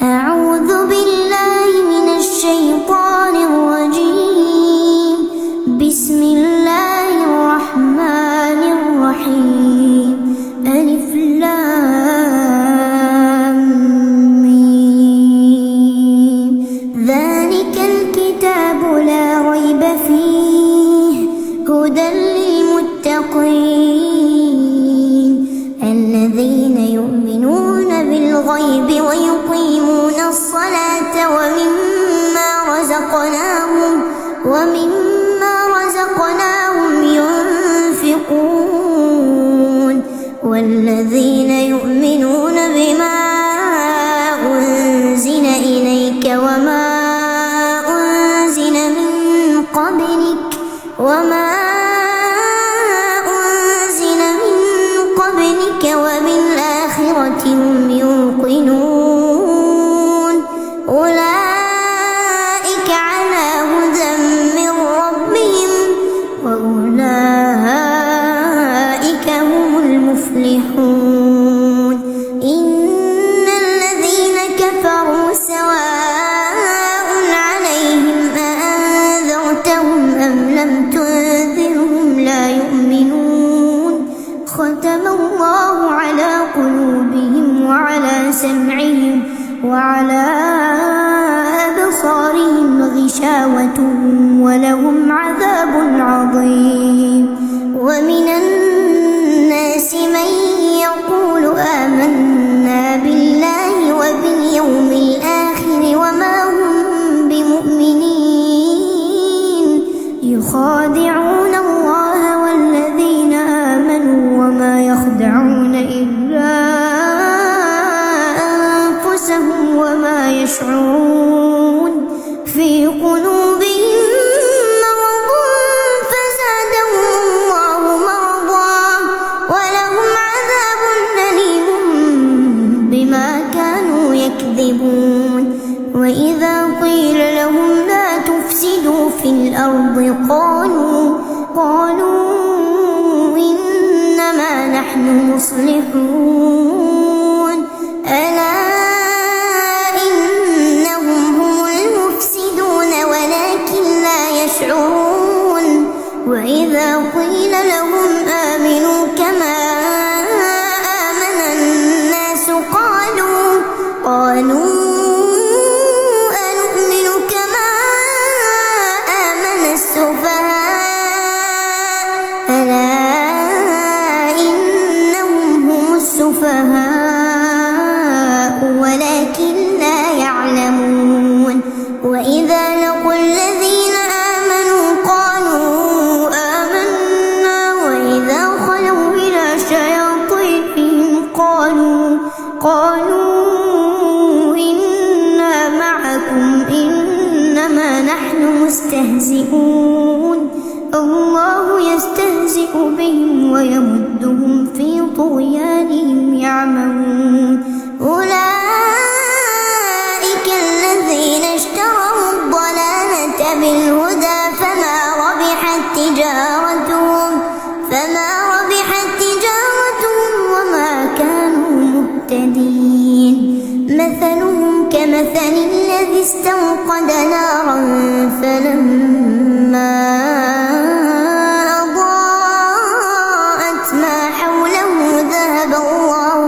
أعوذ بالله من الشيطان الرجيم. بسم الله الرحمن الرحيم. ألف لام ميم. ذلك الكتاب لا ريب فيه هدى للمتقين الذين يؤمنون بالغيب ويقيمون الصلاة ومما رزقناهم ينفقون والذين يؤمنون بما أنزل إليك وما أنزل من قبلك وبالآخرة هم يوقنون أولئك على هدى من ربهم وأولئك هم المفلحون. إن الذين كفروا سواء عليهم أأنذرتهم أم لم تنذرهم لا يؤمنون. ختم الله على قلوبهم وعلى سمعهم وعلى أبصارهم غشاوة ولهم عذاب عظيم. ومن الناس من يقول آمنا بالله وباليوم الآخر وما هم بمؤمنين يخادعون الله والذين آمنوا وما يخدعون إلا أنفسهم وما يشعرون. في قلوبهم مرض فزادهم الله مرضا ولهم عذاب أليم بما كانوا يكذبون. وإذا قيل لهم لا تفسدوا في الأرض قالوا إنما نحن مصلحون. ألا إنهم هم المفسدون ولكن لا يشعرون. وإذا قيل لهم آمنوا كما آمن الناس قالوا أنؤمن كما آمن السفهاء. ألا إنهم هم السفهاء ولكن لا يعلمون. وإذا لقوا الذين آمنوا قالوا آمنا وإذا خلوا إلى شياطينهم قالوا إنا معكم إنما نحن مستهزئون. الله يستهزئ بهم ويمدهم في طغيانهم يعمهون. أولئك الذين اشتروا الضلالة بالهدى فما ربحت تجارتهم وما كانوا مهتدين. مثلهم كمثل الذي استوقد نارا فلما أضاءت ما حوله ذهب الله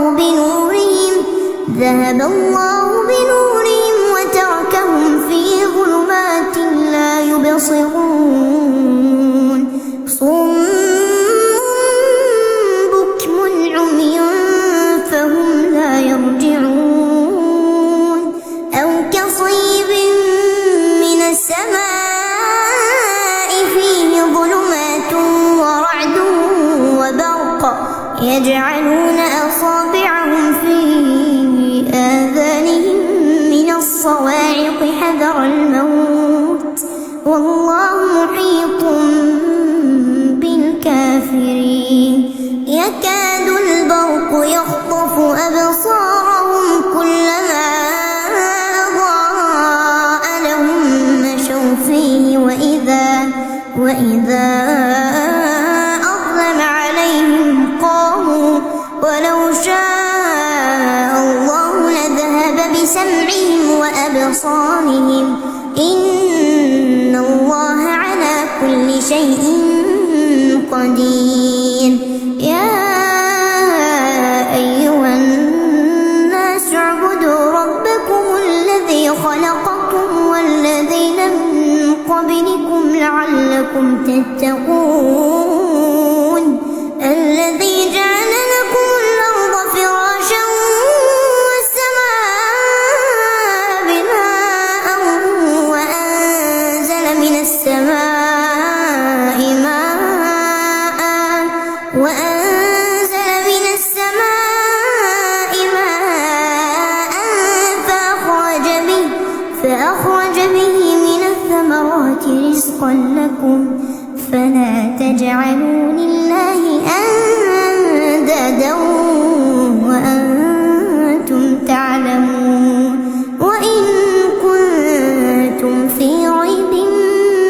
بنورهم وتركهم في ظلمات لا يبصرون. صم بكم عمي فهم لا يرجعون. أو كصيب من السماء فيه ظلمات ورعد وبرق يجعلون أصابعهم في آذانهم من الصواعق حذر الموت والله محيط بالكافرين. يكاد البرق يخطف أبصارهم كلما أضاء لهم مشوا فيه وإذا أظلم عليهم قاموا ولو شاء الله لذهب سمعهم وأبصارهم إن الله على كل شيء قدير. يا أيها الناس اعبدوا ربكم الذي خلقكم والذين من قبلكم لعلكم تتقون الذي جعل لكم الأرض فراشا والسماء بناء وأنزل من السماء فأخرج به من الثمرات رزقا لكم فلا تجعلوا لله أندادا وأنتم تعلمون. وإن كنتم في ريب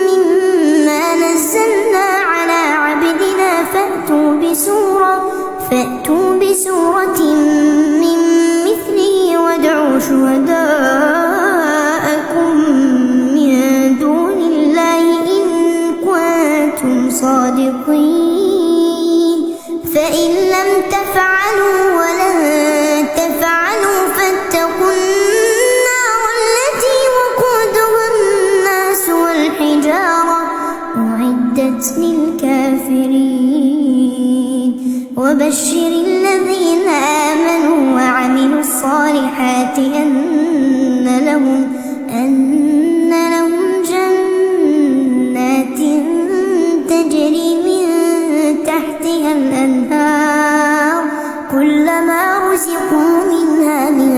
مما نزلنا على عبدنا فأتوا بسورة من مثله وادعوا شهداءكم من دون الله إن كنتم صادقين. فإن لم تفعلوا ولن تفعلوا فاتقوا النار التي وقودها الناس والحجارة أعدت للكافرين. وبشر الذين آمنوا وعملوا الصالحات أن لهم جنات تجري من تحتها الأنهار كلما رزقوا منها من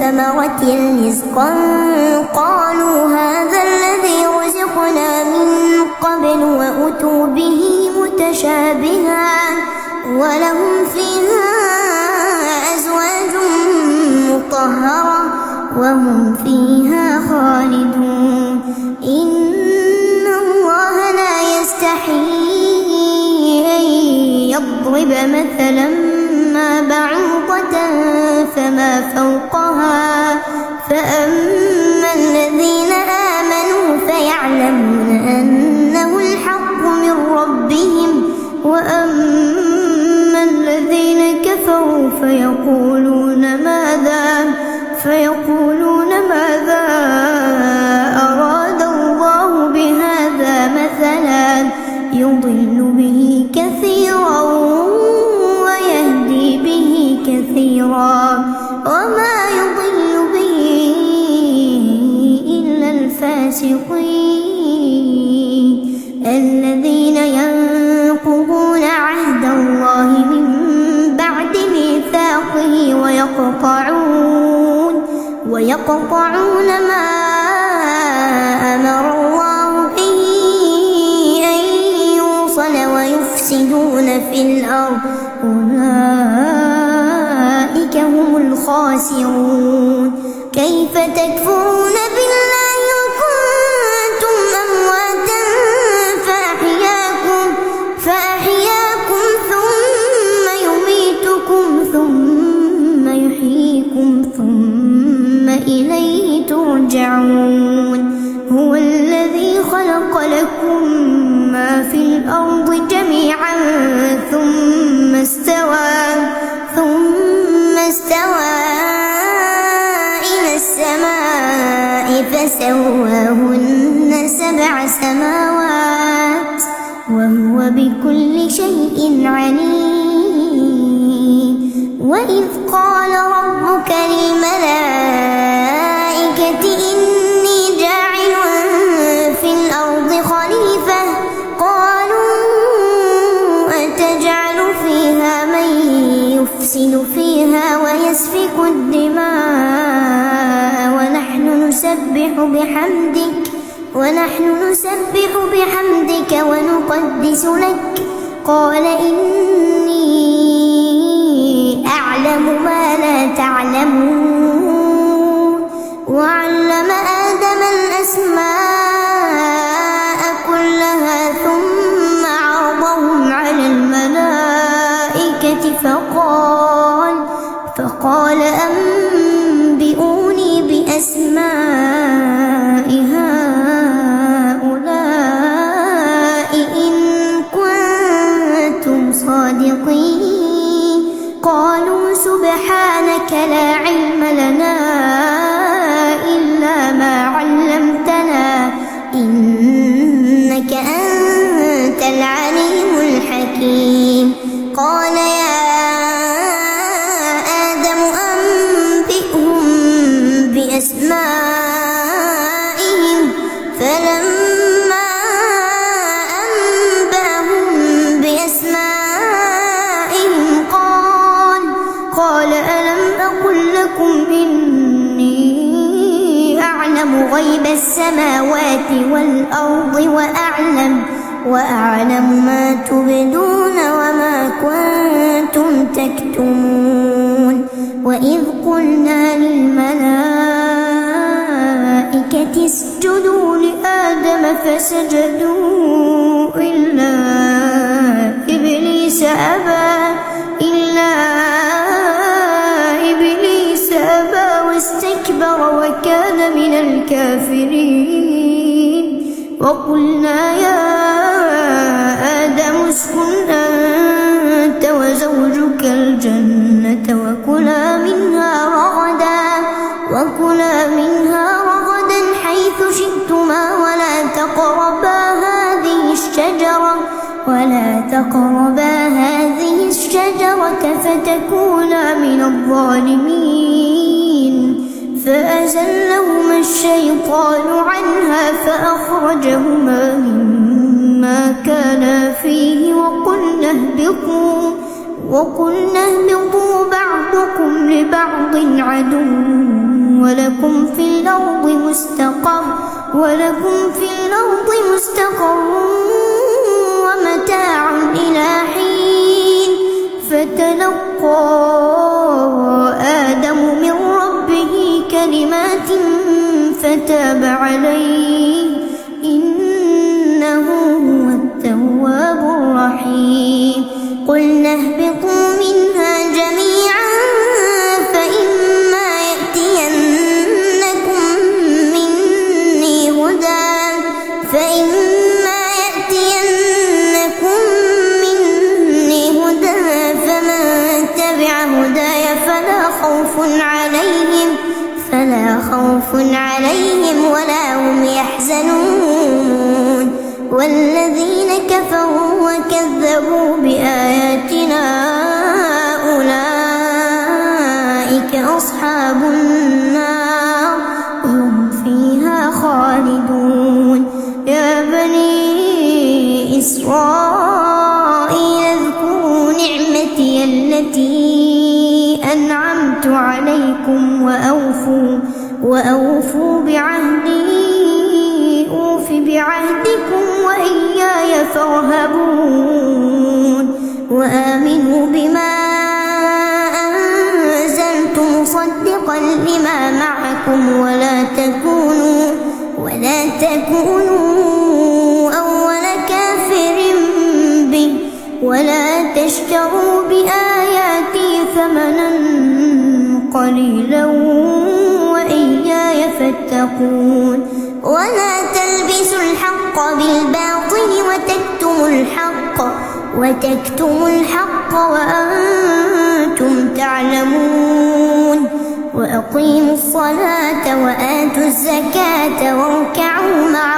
ثمرة رزقا قالوا هذا الذي رزقنا من قبل وأتوا به متشابها ولهم فيها أزواج مطهرة وهم فيها خالدون. إن الله لا يستحيي أن يضرب مثلا ما بعوضة فما فوقها فأما الذين آمنوا فيعلمون أنه الحق من ربهم وأما الذين كفروا فيقولون ماذا أراد الله بهذا مثلا يضل به كثيرا ويهدي به كثيرا وما يضل به إلا الفاسقين الذين ينقضون عهد الله من بعد ميثاقه ويقطعون ما أمر الله به أن يوصل ويفسدون في الأرض أولئك هم الخاسرون. كيف تكفرون بالله وكنتم أمواتا فأحياكم ثم يميتكم ثم يحييكم ثم إليه ترجعون. هو الذي خلق لكم ما في الأرض جميعا ثم استوى إلى السماء فسواهن 7 سماوات وهو بكل شيء عليم. وإذ قال ربك للملائكة إني جاعل في الأرض خليفة قالوا أتجعل فيها من يفسد فيها ويسفك الدماء ونحن نسبح بحمدك ونقدس لك قال إني أعلم ما لا تعلمون. وعلم آدم الأسماء كلها ثم عرضهم على الملائكة فقال أنبئوني بأسماء هؤلاء إن كنتم صادقين قالوا سبحانك لا علم لنا إلا ما علمتنا إنك أنت العليم الحكيم قال يا آدم أنبئهم بأسمائهم فلما أنبأهم بأسمائهم قال ألم أقل لكم إني أعلم غيب السماوات والأرض وأعلم ما تبدون وما كنتم تكتمون وإذ قلنا للملائكة اسجدوا لآدم فسجدوا إلا إبليس أبى واستكبر وكان من الكافرين وقلنا يا آدم اسكن أنت وزوجك الجنة وكلا منها رغدا حيث شئتما ولا تقربا هذه الشجرة فتكونا من الظالمين فأزلهما الشيطان عنها فأخرجهما مما كانا فيه وقلنا اهبطوا بعضكم لبعض عدو ولكم في الأرض مستقر ومتاع إلى حين فتلقى آدم من ربه كلمات فتاب عليه إنه هو التواب الرحيم قلنا اهبطوا منها جميعا فإما يأتينكم مني هدى فمن تبع هداي فلا خوف عليهم ولا هم يحزنون والذين كفروا وكذبوا بآياتنا أولئك أصحاب النار هم فيها خالدون يا بني إسرائيل اذكروا نعمتي التي أنعمت عليكم وأوفوا بعهدي أوف بعهدكم وإياي فارهبون وآمنوا بما أنزلت مصدقا لما معكم ولا تكونوا أول كافر به ولا تشتروا بآياتي ثمنا قليلا وإياي فاتقون ولا تلبسوا الحق بالباطل وتكتموا الحق وأنتم تعلمون وأقيموا الصلاة وآتوا الزكاة واركعوا مع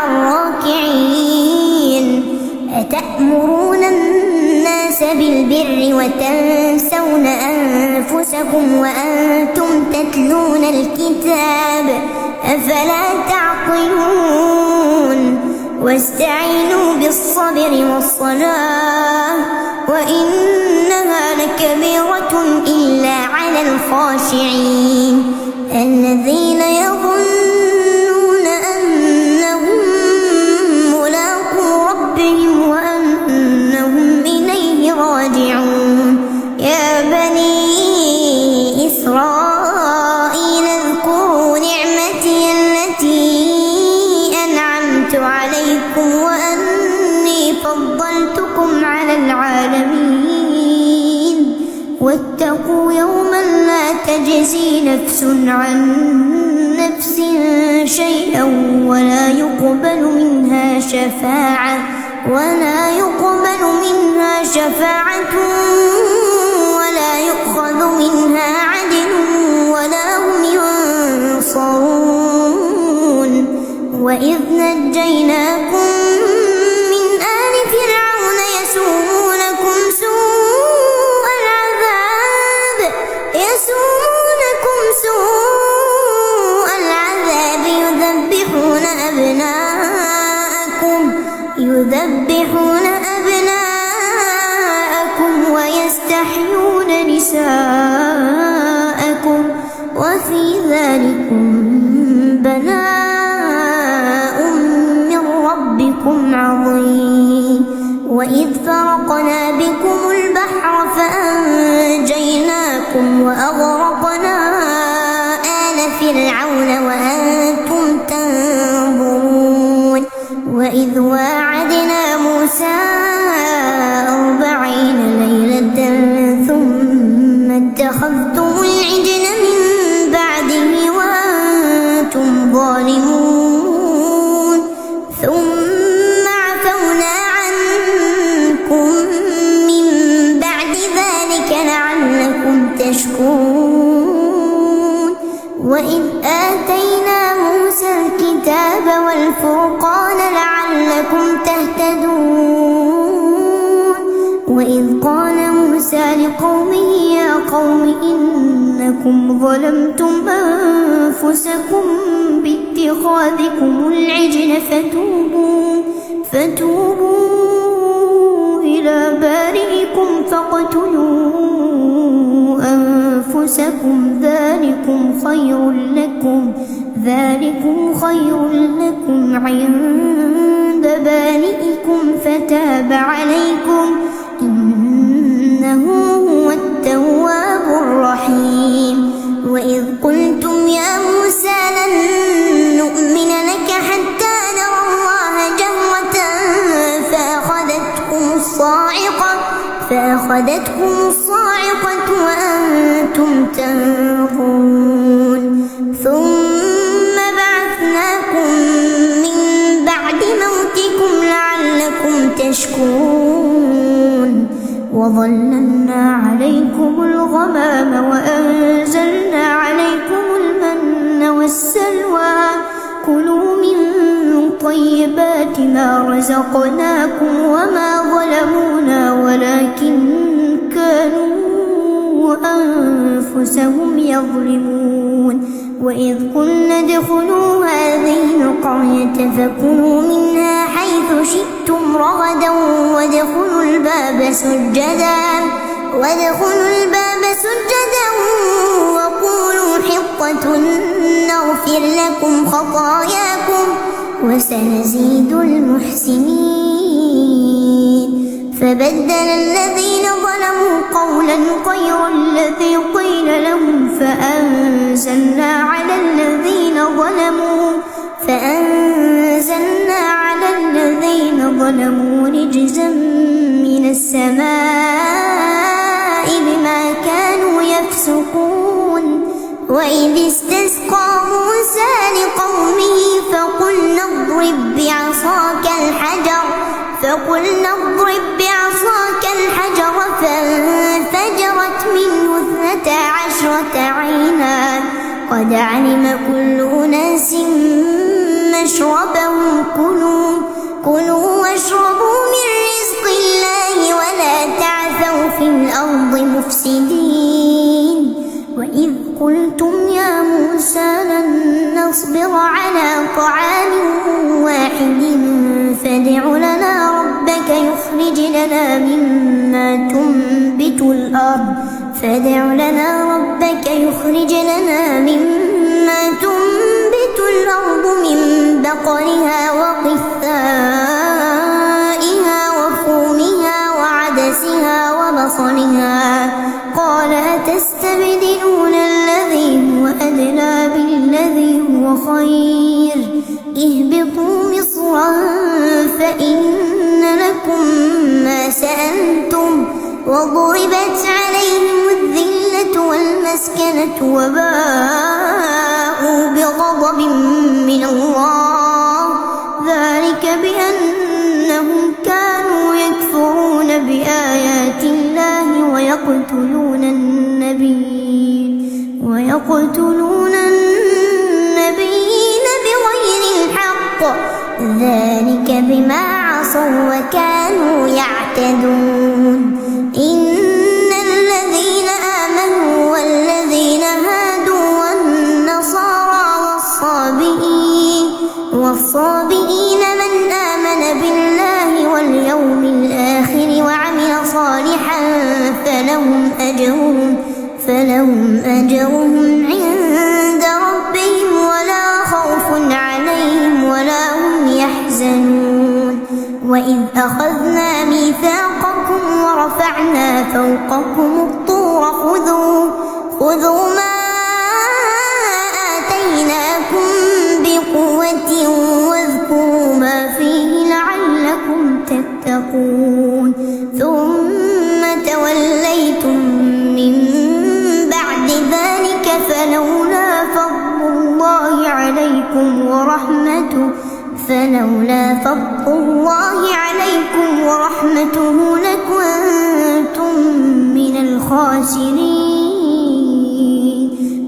الراكعين أتأمرون الناس بالبر وتنسون أنفسكم وأنتم تتلون الكتاب أفلا تعقلون واستعينوا بالصبر والصلاة وإنها لكبيرة إلا على الخاشعين الذين يظنون أنهم ملاقو ربهم وأنهم إليه راجعون يا بني إسرائيل اذكروا نعمتي التي أنعمت عليكم وأني فضلتكم على العالمين واتقوا يوما لا تجزي نفس عن نفس شفاعة ولا يقبل منها شفاعة ولا يؤخذ منها عدل ولا هم ينصرون. وإذ نجيناكم من آل فرعون يسومونكم سوء العذاب يذبحون أبناءكم ويستحيون نساءكم وفي ذلكم بلاء من ربكم عظيم. وإذ فرقنا بكم البحر فأنجيناكم وأغرقنا آل فرعون وأنتم تنظرون. وإذ واعدنا موسى 40 ليلة ثم اتخذتم العجل من بعده وأنتم ظالمون ثم عفونا عنكم من بعد ذلك لعلكم تشكرون. وإذ آتينا موسى الكتاب والفرقان لعلكم تهتدون. وإذ قال موسى لقومه يا قوم إنكم ظلمتم أنفسكم باتخاذكم العجل فتوبوا إلى بارئكم فاقتلوا أنفسكم ذلكم خير لكم عند بارئكم فتاب عليكم إنه هو التواب الرحيم. وإذ قلتم يا موسى لن نؤمن لك حتى نرى الله جهرة فأخذتكم الصاعقة وأنتم تنظرون ثم بعثناكم من بعد موتكم لعلكم تشكرون. وظللنا عليكم الغمام وأنزلنا عليكم المن والسلوى كلوا من طيبات ما رزقناكم وما ظلمونا ولكن كانوا أنفسهم يظلمون. وإذ قلنا ادخلوا هذه القرية فكلوا منها حيث شئتم رغدا وادخلوا الباب سجدا وقولوا حطة نغفر لكم خطاياكم وسنزيد المحسنين. فبدل الذين ظلموا قولا غير الذي قيل لهم فأنزلنا على الذين ظلموا رجزا من السماء بما كانوا يفسقون. وإذ استسقى موسى لقومه فقلنا اضرب بعصاك الحجر فانفجرت منه 12 عينا قد علم كل أناس مشربهم كلوا واشربوا من رزق الله ولا تعثوا في الأرض مفسدين. وإذ قلتم يا موسى لن نصبر على طعام واحد فادع لنا ربك يخرج لنا مما تنبت الأرض من بقرها وقثائها وفومها وعدسها وبصلها قال أتستبدلون الذي هو أدنى بالذي هو خير اهبطوا مصرا فإن لكم ما سألتم وضربت عليهم الذلة والمسكنة وباءوا بغضب من الله ذلك بأن ويقتلون النبيين بغير الحق، ذلك بما عصوا وكانوا يعتدون. إن الذين آمنوا والذين هادوا والنصارى والصابئين من آمن بالله واليوم الآخر وعمل صالحا فلهم أجرهم عند ربهم ولا خوف عليهم ولا هم يحزنون. وإذ أخذنا ميثاقكم ورفعنا فوقكم الطور خذوا ما آتيناكم بقوة واذكروا ما فيه لعلكم تتقون. ثم توليتم من بعد ذلك فلولا فضل الله عليكم ورحمته لكنتم من الخاسرين.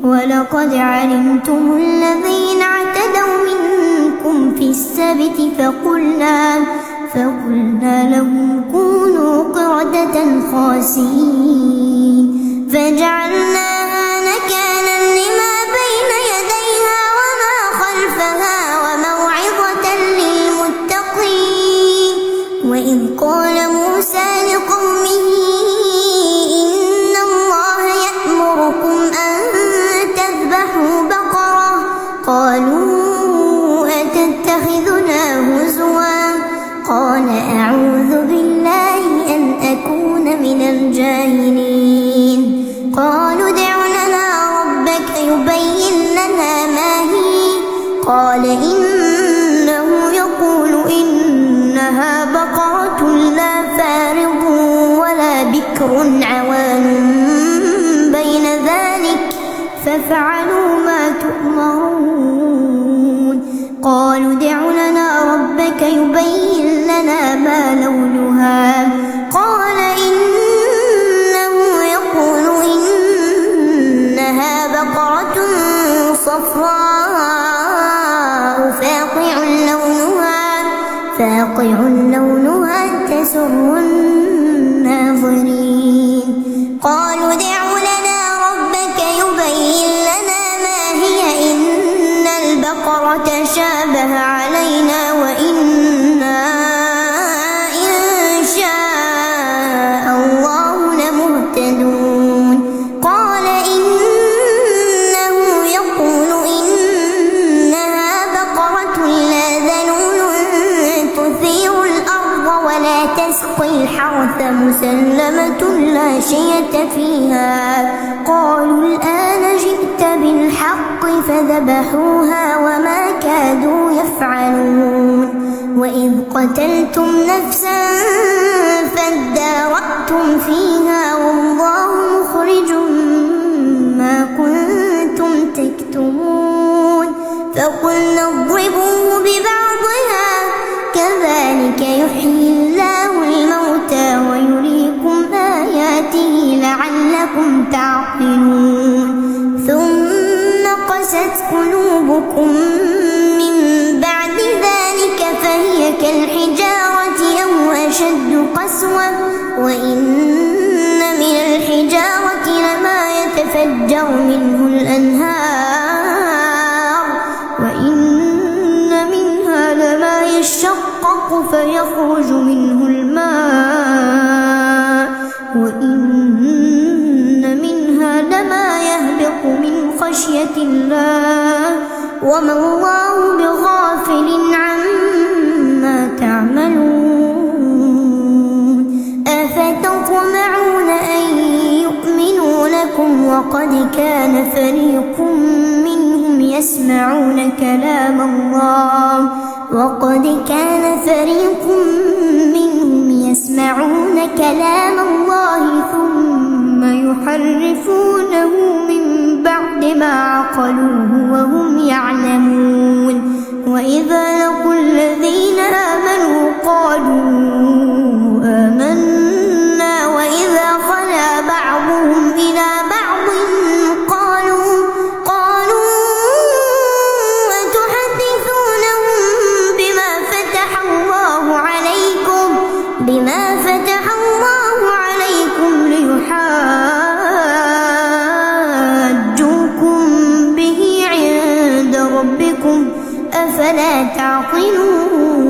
ولقد علمتم الذين اعتدوا منكم في السبت فقلنا لهم كونوا قردة خاسئين فجعلناها نكالا لما بين يديها وما خلفها وموعظة للمتقين. وإذ قال موسى لقومه إن الله يأمركم أن تذبحوا بقرة، قالوا أتتخذنا هزوا؟ قال أعوذ بالله أن أكون من الجاهلين. قالوا ادع لنا ربك يبين لنا ما هي، قال إنه يقول إنها بقرة لا فارض ولا بكر عوان بين ذلك فافعلوا ما تؤمرون. قالوا ادع لنا ربك يبين لنا ما لونها، قال إنه يقول إنها بقرة صفراء فاقع لونها تسر الناظرين. قالوا ادع لنا ربك يبين لنا ما هي إن البقرة شابه علينا وإنا إن شاء الله لمهتدون. قال إنه يقول إنها بقرة لا ذلول تثير الأرض ولا تسقي الحرث مسلمة لا شية فيها. قالوا الآن جئت بالحق فذبحوها وما كادوا يفعلون. وإذ قتلتم نفسا فادارأتم فيها والله مخرج ما كنتم تكتمون. فقلنا اضربوه ببعضها كذلك يحيي الله الموتى ويريكم آياته لعلكم تعقلون. ثم قست قلوبكم من بعد ذلك فهي كالحجارة أو أشد قسوة، وإن من الحجارة لما يتفجر منه الأنهار وإن منها لما يشقق فيخرج منه الماء وإن منها لما يهبط من خشية الله وما الله بغافل عما تعملون. أفتطمعون أن يؤمنوا لكم وقد كان فريق منهم يسمعون كلام الله ثم يحرفونه من بعد ما عقلوه وهم يعلمون. وإذا لقوا الذين آمنوا قالوا آمنا وإذا خلا بعضهم ربكم أفلا تعقلون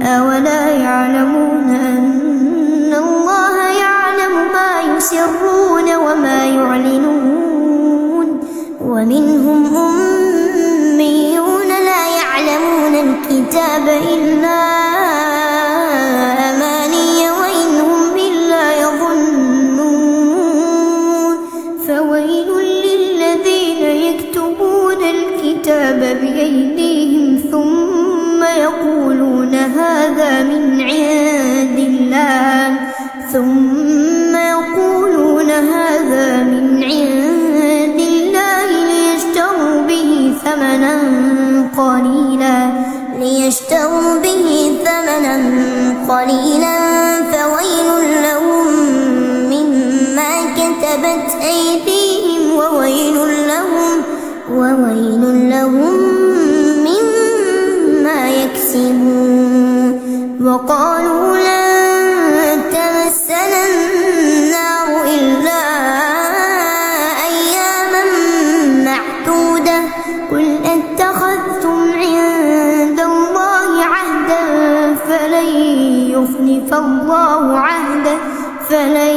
أولا يعلمون أن الله يعلم ما يسرون وما يعلنون ومنهم أميون لا يعلمون الكتاب إلا أماني وإن هم إلا يظنون فويل للذين يكتبون الكتاب بأيديهم ثم يقولون هذا من عند الله ليشتروا به ثمنا قليلا فويل لهم مما كتبت أيديهم وويل لهم مما يكسبون وقالوا لن تمسنا النار إلا أياما معدودة قل أتخذتم عند الله عهدا فلن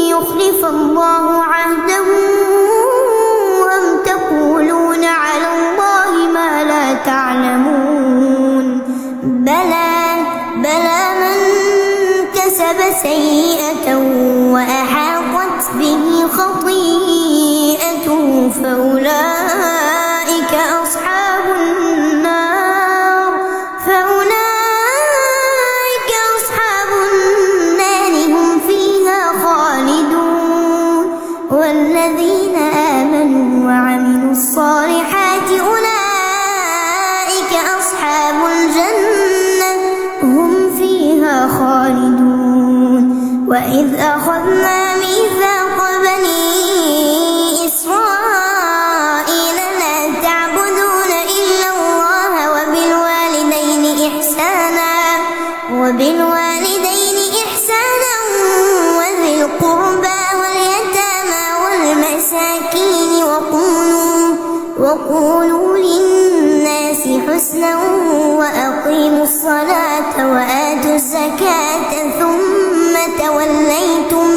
يخلف الله عهده أم تقولون على الله ما لا تعلمون بلى من كسب سيئة وأحاطت به خطيئته فأولئك أصحاب النار هم فيها خالدون والذين آمنوا وعملوا الصالحات أولئك أصحاب الجنة هم فيها خالدون وإذ أخذنا ميثاق بني إسرائيل لا تعبدون إلا الله وبالوالدين إحسانا وذي القربى واليتامى والمساكين وقولوا للناس حسنا وأقيموا الصلاة وآتوا الزكاة ثم توليتم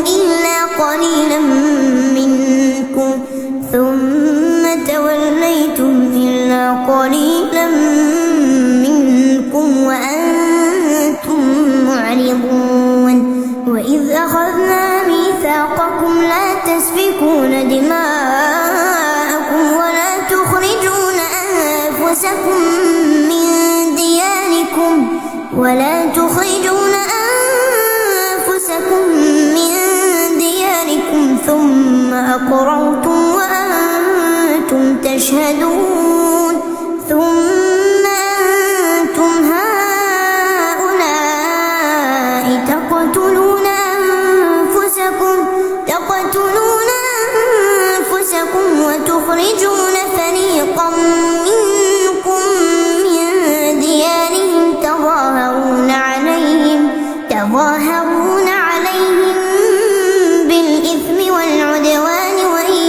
إلا قليلا منكم وأنتم معرضون وإذ أخذنا ميثاقكم لا تسفكون دماءكم ولا تخرجون أنفسكم من دياركم ثم أقررتم وأنتم تشهدون ثم أنتم هؤلاء تقتلون أنفسكم وتخرجون فريقا منكم من ديارهم تظاهرون عليهم بالإثم والعدوان وإن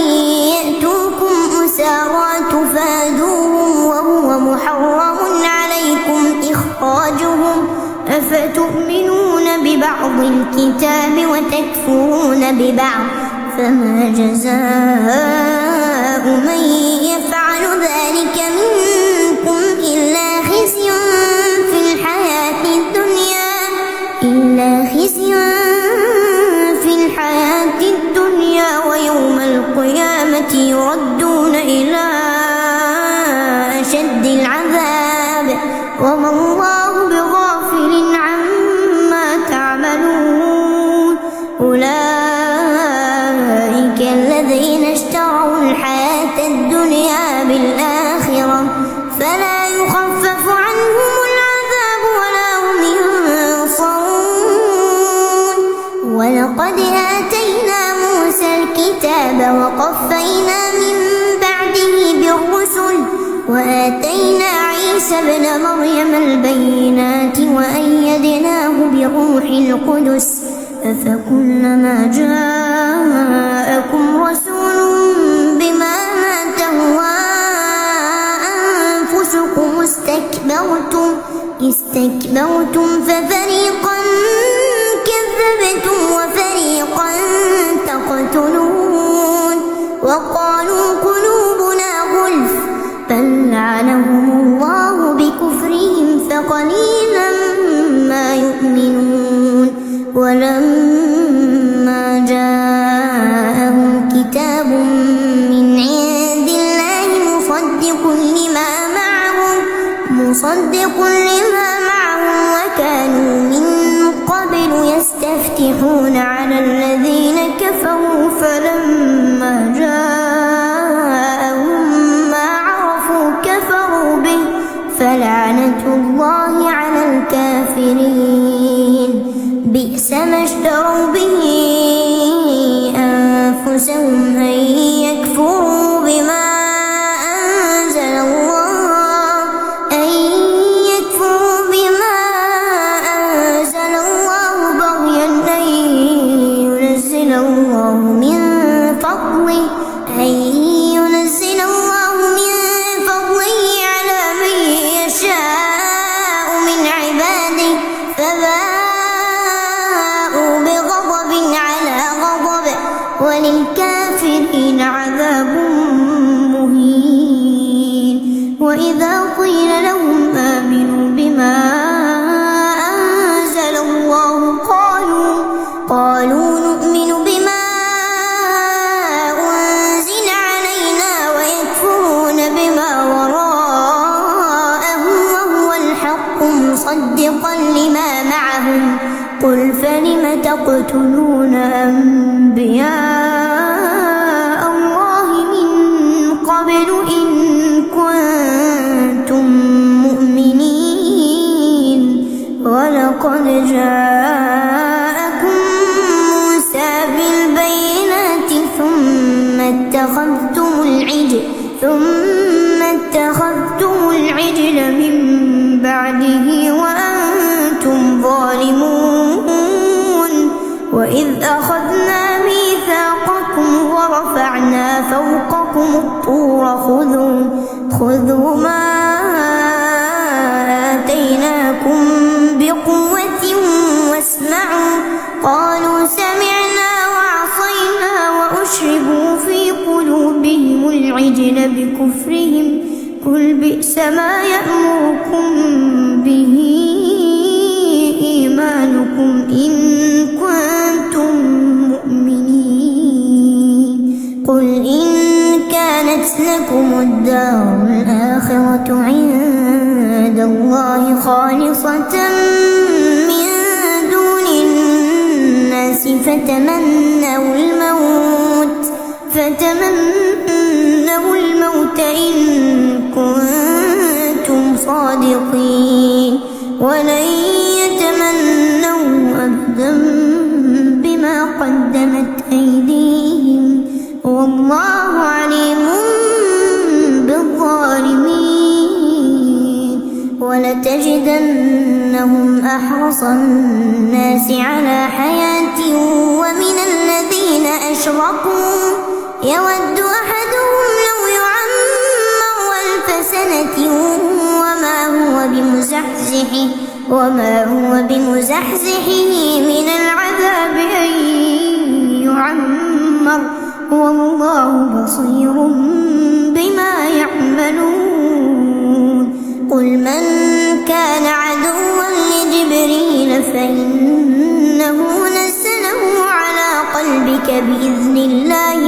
يأتوكم أسارى تفادوهم وهو محرم عليكم إخراجهم أفتؤمنون ببعض الكتاب وتكفرون ببعض فما جزاء من يفعل ذلك منكم إلا خزي في الحياة الدنيا ويوم القيامة يردون إلى أشد العذاب وما الله بغافل عما تعملون أولئك الذين اشتروا الحياة الدنيا بالآخرة فلا يخفف عنهم العذاب ولا هم ينصرون ولقد آتينا موسى الكتاب وقفينا من بعده بالرسل وآتينا عيسى ابن مريم البينات وأيدناه بروح القدس أفكلما جاءكم رسول بما لا تهوى استكبرتم ففريقا كذبتم وفريقا تقتلون وقالوا قلوبنا غلف بل لعنهم الله بكفرهم فقليلا ما يؤمنون ولما جاءهم كتاب من عند الله مصدق لما معهم وكانوا من قبل يستفتحون على الذين كفروا فلما جاءهم ما عرفوا كفروا به فلعنة الله على الكافرين بئس ما اشتروا به أنفسهم أن يكفروا بما أنزل الله بغيا أن ينزل الله من فضله على من يشاء من عباده فباءوا بغضب على غضب وللكافرين عذاب مهين وإذا قيل لهم آمنوا بما أنزل الله قالوا نؤمن بما أنزل علينا ويكفرون بما وراءه وهو الحق مصدقا لما معهم قل فلم تقتلون أنبياء الله من قبل إن كنتم مؤمنين ولقد جاءكم موسى بالبينات ثم اتخذتم العجل من بعده وأنتم ظالمون وإذ أخذنا ميثاقكم ورفعنا فوقكم الطور خذوا ما آتيناكم بقوة واسمعوا قالوا سمعنا وعصينا وأشربوا في قلوبهم العجل بكفرهم قل بئس ما يأمركم به إيمانكم إن كنتم مؤمنين قل إن كانت لكم الدار الآخرة عند الله خالصة من دون الناس فتمنوا الموت إن كنتم صادقين ولن يتمنوا أبدا بما قدمت أيديهم والله عليم بالظالمين ولتجدنهم أحرص الناس على حياة ومن الذين أشركوا يود أحدهم لو يعمر 1000 سنة وما هو بمزحزحه من العذاب أن يعمر والله بصير بما يعملون قل من كان عدوا لجبريل فإنه نزله على قلبك بإذن الله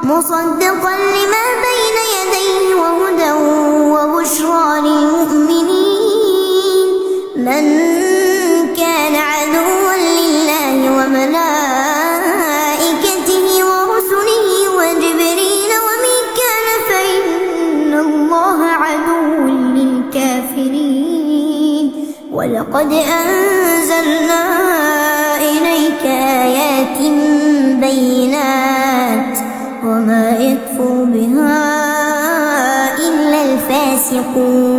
مصدقا لما بين يديه وهدى وبشرى للمؤمنين من كان عدوا لله وملائكته ورسله وجبريل وميكال فإن الله عدو للكافرين ولقد أنزلنا إليك آيات بينات وما يكفر بها إلا الفاسقون